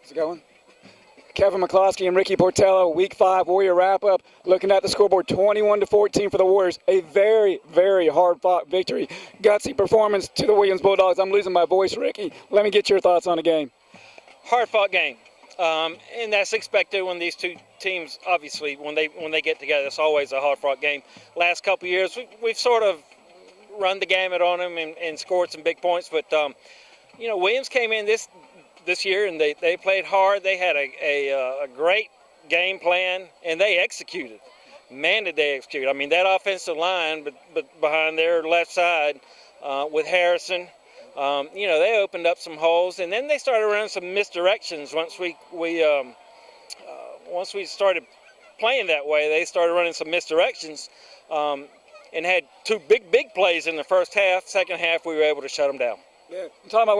How's it going? Kevin McCloskey and Ricky Portello, Week 5 Warrior wrap-up. Looking at the scoreboard, 21-14 for the Warriors. A very, very hard-fought victory. Gutsy performance to the Williams Bulldogs. I'm losing my voice, Ricky. Let me get your thoughts on the game. Hard-fought game, and that's expected when these two teams, obviously, when they get together. It's always a hard-fought game. Last couple of years, we've sort of run the gamut on them and scored some big points, but Williams came in this year and they played hard. They had a great game plan and they executed. Man, did they execute! I mean, that offensive line, but behind their left side with Harrison, they opened up some holes, and then they started running some misdirections. Once we started playing that way, they started running some misdirections and had two big plays in the first half. Second half, we were able to shut them down. Yeah, I'm talking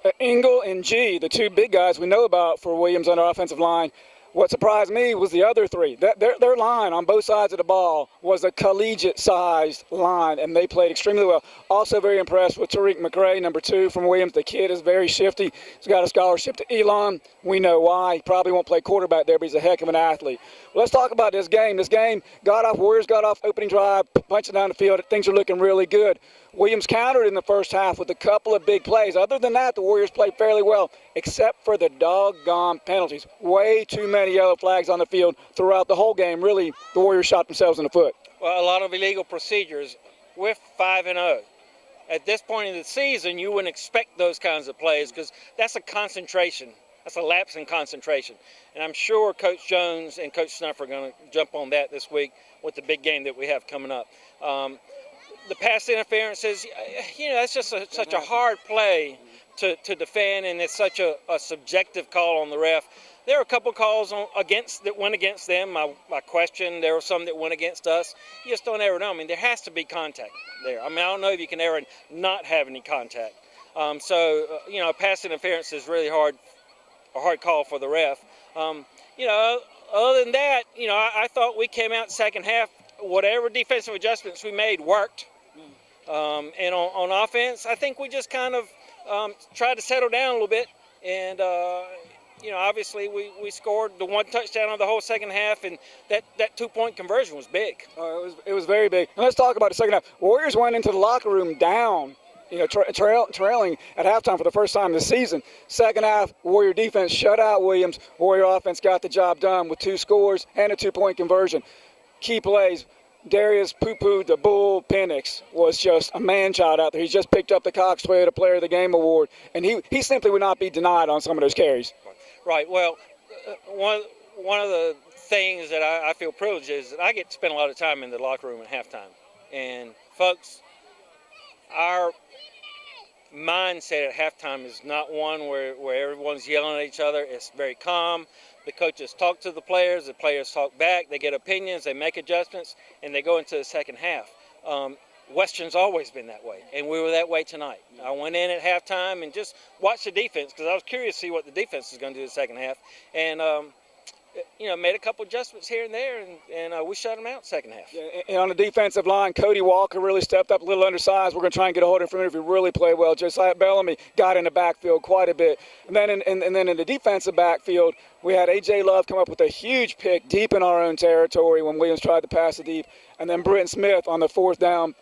about Engel and G, the two big guys we know about for Williams on our offensive line. What surprised me was the other three. Their line on both sides of the ball was a collegiate-sized line, and they played extremely well. Also very impressed with Tariq McRae, number 2 from Williams. The kid is very shifty. He's got a scholarship to Elon. We know why. He probably won't play quarterback there, but he's a heck of an athlete. Well, let's talk about this game. This game Warriors got off opening drive, punching down the field. Things are looking really good. Williams countered in the first half with a couple of big plays. Other than that, the Warriors played fairly well, except for the doggone penalties. Way too many yellow flags on the field throughout the whole game. Really, the Warriors shot themselves in the foot. Well, a lot of illegal procedures. We're 5-0. At this point in the season, you wouldn't expect those kinds of plays because that's a concentration. That's a lapse in concentration. And I'm sure Coach Jones and Coach Snuff are going to jump on that this week with the big game that we have coming up. The pass interferences, that's just such a hard play to defend, and it's such a subjective call on the ref. There are a couple calls that went against them. I question there were some that went against us. You just don't ever know. I mean, there has to be contact there. I mean, I don't know if you can ever not have any contact. Pass interference is really a hard call for the ref. Other than that, I thought we came out second half, whatever defensive adjustments we made worked. And on offense, I think we just kind of tried to settle down a little bit. And, obviously we scored the one touchdown of the whole second half, and that 2-point conversion was big. It was very big. And let's talk about the second half. Warriors went into the locker room down, trailing at halftime for the first time this season. Second half, Warrior defense shut out Williams. Warrior offense got the job done with 2 scores and a 2-point conversion. Key plays. Darius Poo-Poo, the Bull Penix, was just a man-child out there. He's just picked up the Cox Toyota Player of the Game award, and he simply would not be denied on some of those carries. Right. Well, one of the things that I feel privileged is that I get to spend a lot of time in the locker room at halftime. And, folks, our mindset at halftime is not one where everyone's yelling at each other. It's very calm. The coaches talk to the players talk back, they get opinions, they make adjustments, and they go into the second half. Western's always been that way, and we were that way tonight. I went in at halftime and just watched the defense because I was curious to see what the defense was going to do in the second half, and made a couple adjustments here and there, and we shut them out second half. Yeah, and on the defensive line, Cody Walker really stepped up, a little undersized. We're going to try and get a hold of him if he really played well. Josiah Bellamy got in the backfield quite a bit. And then in the defensive backfield, we had A.J. Love come up with a huge pick deep in our own territory when Williams tried to pass it deep. And then Britton Smith on the 4th down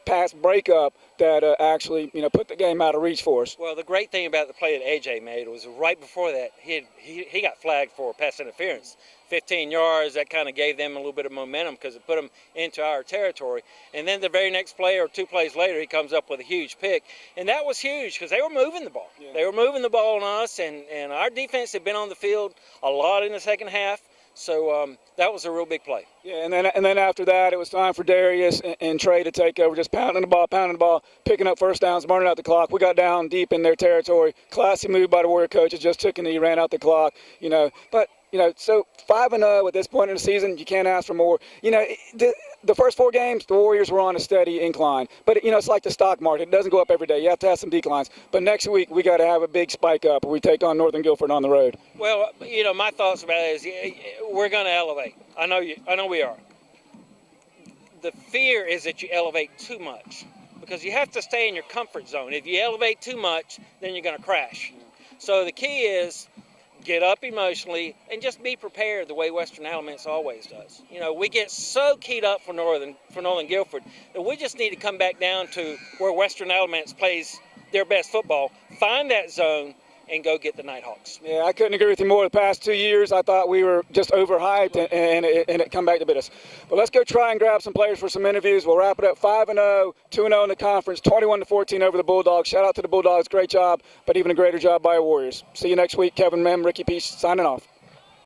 pass breakup that actually put the game out of reach for us. Well, the great thing about the play that A.J. made was right before that he got flagged for pass interference. 15 yards, that kind of gave them a little bit of momentum because it put them into our territory. And then the very next play or 2 plays later, he comes up with a huge pick. And that was huge because they were moving the ball. Yeah. They were moving the ball on us, and our defense had been on the field a lot in the second half. So that was a real big play. Yeah, and then after that, it was time for Darius and Trey to take over, just pounding the ball, picking up first downs, burning out the clock. We got down deep in their territory. Classy move by the Warrior coaches, just took a knee, ran out the clock, But, so 5-0 at this point in the season, you can't ask for more. The first 4 games, the Warriors were on a steady incline. But, it's like the stock market. It doesn't go up every day. You have to have some declines. But next week, we got to have a big spike up or we take on Northern Guilford on the road. Well, my thoughts about it is we're going to elevate. I know we are. The fear is that you elevate too much because you have to stay in your comfort zone. If you elevate too much, then you're going to crash. So the key is get up emotionally, and just be prepared the way Western Alamance always does. You know, we get so keyed up for Northern Guilford that we just need to come back down to where Western Alamance plays their best football, find that zone, and go get the Nighthawks. Yeah, I couldn't agree with you more. The past 2 years, I thought we were just overhyped, and it come back to bit us. But let's go try and grab some players for some interviews. We'll wrap it up 5-0, 2-0 in the conference, 21-14 over the Bulldogs. Shout out to the Bulldogs, great job, but even a greater job by our Warriors. See you next week. Kevin Mem, Ricky Peace, signing off.